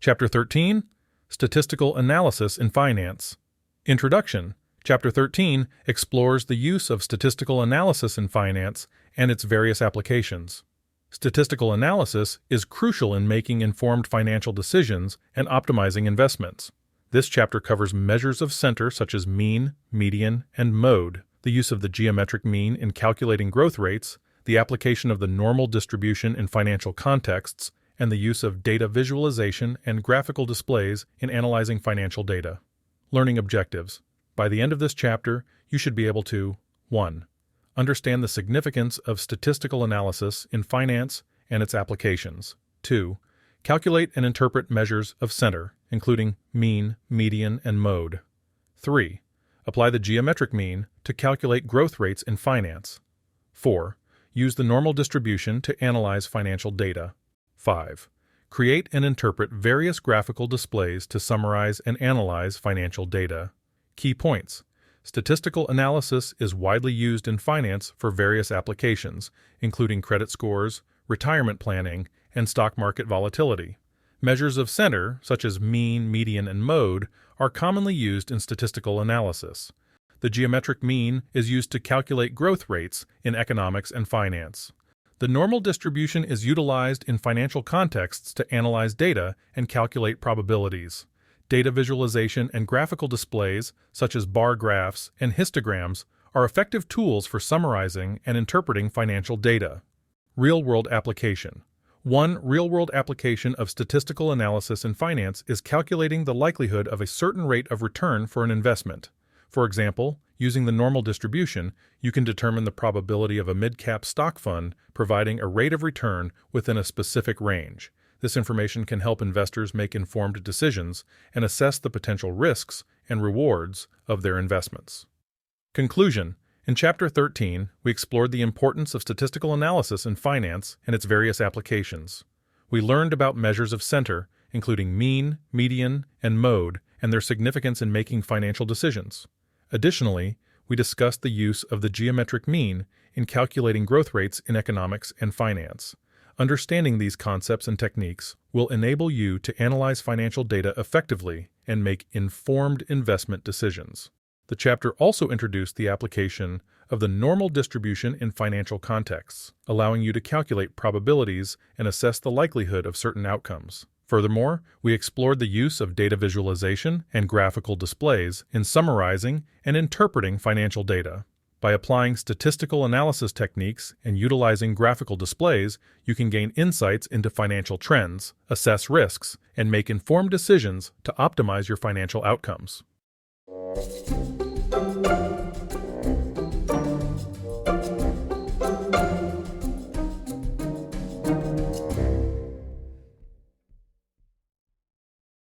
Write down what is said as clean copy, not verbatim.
Chapter 13, Statistical Analysis in Finance. Introduction. Chapter 13 explores the use of statistical analysis in finance and its various applications. Statistical analysis is crucial in making informed financial decisions and optimizing investments. This chapter covers measures of center such as mean, median, and mode, the use of the geometric mean in calculating growth rates, the application of the normal distribution in financial contexts, and the use of data visualization and graphical displays in analyzing financial data. Learning objectives. By the end of this chapter, you should be able to 1. Understand the significance of statistical analysis in finance and its applications. 2. Calculate and interpret measures of center, including mean, median, and mode. 3. Apply the geometric mean to calculate growth rates in finance. 4. Use the normal distribution to analyze financial data. 5. Create and interpret various graphical displays to summarize and analyze financial data. Key points. Statistical analysis is widely used in finance for various applications, including credit scores, retirement planning, and stock market volatility. Measures of center, such as mean, median, and mode, are commonly used in statistical analysis. The geometric mean is used to calculate growth rates in economics and finance. The normal distribution is utilized in financial contexts to analyze data and calculate probabilities. Data visualization and graphical displays, such as bar graphs and histograms, are effective tools for summarizing and interpreting financial data. Real-world application. One real-world application of statistical analysis in finance is calculating the likelihood of a certain rate of return for an investment. For example, using the normal distribution, you can determine the probability of a mid-cap stock fund providing a rate of return within a specific range. This information can help investors make informed decisions and assess the potential risks and rewards of their investments. Conclusion. In Chapter 13, we explored the importance of statistical analysis in finance and its various applications. We learned about measures of center, including mean, median, and mode, and their significance in making financial decisions. Additionally, we discussed the use of the geometric mean in calculating growth rates in economics and finance. Understanding these concepts and techniques will enable you to analyze financial data effectively and make informed investment decisions. The chapter also introduced the application of the normal distribution in financial contexts, allowing you to calculate probabilities and assess the likelihood of certain outcomes. Furthermore, we explored the use of data visualization and graphical displays in summarizing and interpreting financial data. By applying statistical analysis techniques and utilizing graphical displays, you can gain insights into financial trends, assess risks, and make informed decisions to optimize your financial outcomes.